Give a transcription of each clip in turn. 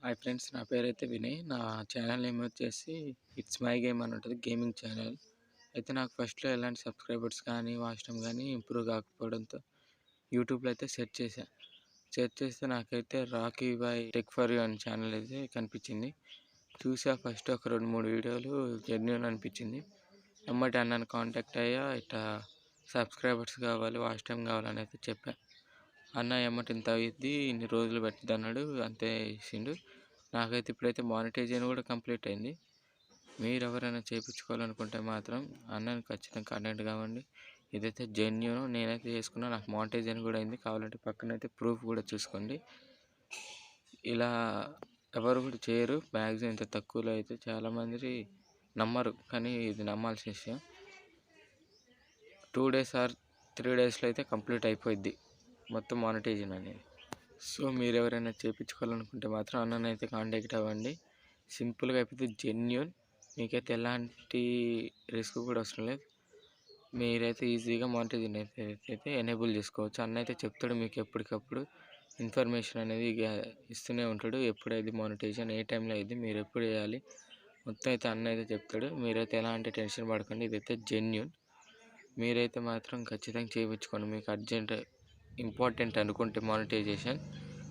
Hi friends, నా పేరైతే వినయ్. నా ఛానల్ నేమ్ వచ్చేసి ఇట్స్ మై గేమ్ అని ఉంటుంది, గేమింగ్ ఛానల్. అయితే నాకు ఫస్ట్‌లో ఎలాంటి సబ్స్క్రైబర్స్ కానీ, వాచ్ టైమ్ కానీ ఇంప్రూవ్ కాకపోవడంతో యూట్యూబ్‌లో అయితే సెర్చ్ చేశా. సెర్చ్ చేస్తే నాకైతే Rocky boy tech for you అనే ఛానల్ అయితే కనిపించింది. చూసా ఫస్ట్ ఒక 2, 3 వీడియోలు జెన్యూన్ అనిపించింది. ఎమ్మటే అన్నని కాంటాక్ట్ అయ్యా. ఇట్లా సబ్స్క్రైబర్స్ కావాలి, వాచ్ టైమ్ కావాలని అయితే చెప్పా. అన్న ఎమ్మటే ఇంత అయ్యిద్ది, ఇన్ని రోజులు పట్టిద్ది అన్నాడు. అంతే ఇచ్చిండు. నాకైతే ఇప్పుడైతే మానిటైజేషన్ కూడా కంప్లీట్ అయింది. మీరు ఎవరైనా చేయించుకోవాలనుకుంటే మాత్రం అన్నని ఖచ్చితంగా కంటెంట్ కావండి. ఇదైతే జెన్యూన్, నేనైతే చేసుకున్నా. నాకు మానిటైజేషన్ కూడా అయింది. కావాలంటే పక్కనైతే ప్రూఫ్ కూడా చూసుకోండి. ఇలా ఎవరు కూడా చేయరు. మ్యాక్సిమం ఇంత తక్కువలో అయితే చాలామంది నమ్మరు, కానీ ఇది నమ్మాల్సిన విషయం. 2 days ఆర్ 3 daysలో అయితే కంప్లీట్ అయిపోయిద్ది మొత్తం మానిటైజేషన్ అనేది. సో మీరు ఎవరైనా చేయించుకోవాలనుకుంటే మాత్రం అన్నని అయితే కాంటాక్ట్ అవ్వండి. సింపుల్గా అయిపోతే జెన్యూన్. మీకైతే ఎలాంటి రిస్క్ కూడా అవసరం లేదు. మీరైతే ఈజీగా మానిటైజేషన్ అయితే ఎనేబుల్ చేసుకోవచ్చు. అన్న అయితే చెప్తాడు మీకు ఎప్పటికప్పుడు ఇన్ఫర్మేషన్ అనేది ఇస్తూనే ఉంటాడు. ఎప్పుడైతే మానిటైజేషన్, ఏ టైంలో అయింది, మీరు ఎప్పుడు చేయాలి, మొత్తం అయితే అన్న అయితే చెప్తాడు. మీరైతే ఎలాంటి టెన్షన్ పడకండి. ఇదైతే జెన్యూన్. మీరైతే మాత్రం ఖచ్చితంగా చేయించుకోండి. మీకు అర్జెంట్ ఇంపార్టెంట్ అనుకుంటే మానిటైజేషన్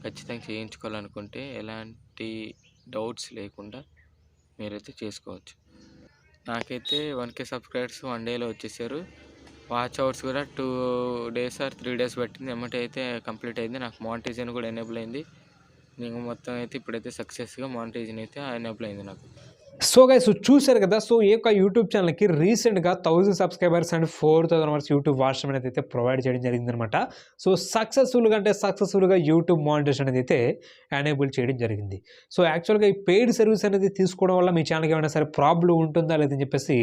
ఖచ్చితంగా చేయించుకోవాలనుకుంటే ఎలాంటి డౌట్స్ లేకుండా మీరైతే చేసుకోవచ్చు. నాకైతే 1K సబ్స్క్రైబర్స్ 1 dayలో వచ్చేసారు. వాచ్ అవర్స్ కూడా 2 days ఆర్ 3 days పట్టింది. ఎమ్మటే అయితే కంప్లీట్ అయింది. నాకు మానిటైజేషన్ కూడా ఎనేబుల్ అయింది. నేను మొత్తం అయితే ఇప్పుడైతే సక్సెస్గా మానిటైజేషన్ అయితే ఎనేబుల్ అయింది నాకు. సో గైస్ చూశారు కదా. సో ఈ యొక్క యూట్యూబ్ ఛానల్కి రీసెంట్గా 1000 subscribers and 4000 hours YouTube watch time అనేది అయితే ప్రొవైడ్ చేయడం జరిగిందనమాట. సో సక్సెస్ఫుల్గా యూట్యూబ్ మానిటైజేషన్ అనేది అయితే ఎనేబుల్ చేయడం జరిగింది. సో యాక్చువల్గా ఈ పెయిడ్ సర్వీస్ అనేది తీసుకోవడం వల్ల మీ ఛానల్కి ఏమైనా సరే ప్రాబ్లం ఉంటుందా లేదని చెప్పేసి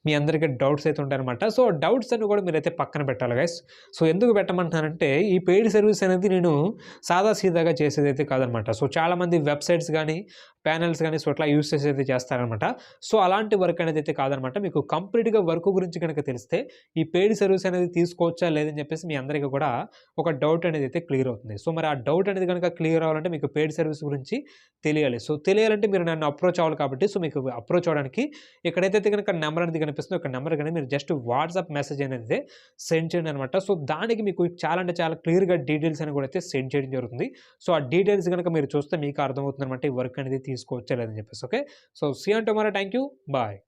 మీ అందరికీ డౌట్స్ అయితే ఉంటాయన్నమాట. సో డౌట్స్ అన్ని కూడా మీరైతే పక్కన పెట్టాలి గైస్. సో ఎందుకు పెట్టమంటున్నానంటే ఈ పెయిడ్ సర్వీస్ అనేది నేను సాదాసీదాగా చేసేది అయితే కాదనమాట. సో చాలామంది వెబ్సైట్స్ కానీ, ప్యానెల్స్ కానీ సో అట్లా యూస్ చేసేది చేస్తారనమాట. సో అలాంటి వర్క్ అనేది అయితే కాదనమాట. మీకు కంప్లీట్గా వర్క్ గురించి కనుక తెలిస్తే ఈ పెయిడ్ సర్వీస్ అనేది తీసుకోవచ్చా లేదని చెప్పేసి మీ అందరికీ కూడా ఒక డౌట్ అనేది అయితే క్లియర్ అవుతుంది. సో మరి ఆ డౌట్ అనేది కనుక క్లియర్ అవ్వాలంటే మీకు పెయిడ్ సర్వీస్ గురించి తెలియాలి. సో తెలియాలంటే మీరు నన్ను అప్రోచ్ అవ్వాలి. కాబట్టి సో మీకు అప్రోచ్ అవ్వడానికి ఎక్కడైతే కనుక నెంబర్ అనేది కనిపిస్తుందో ఒక నెంబర్ కానీ మీరు జస్ట్ వాట్సాప్ మెసేజ్ అనేది సెండ్ చేయండి అనమాట. సో దానికి మీకు చాలా అంటే చాలా క్లియర్గా డీటెయిల్స్ అని కూడా అయితే సెండ్ చేయడం జరుగుతుంది. సో ఆ డీటెయిల్స్ కనుక మీరు చూస్తే మీకు అర్థమవుతుంది అనమాట ఈ వర్క్ అనేది తీసుకోవచ్చా లేదని చెప్పేసి. Okay, so see you tomorrow. Thank you, bye.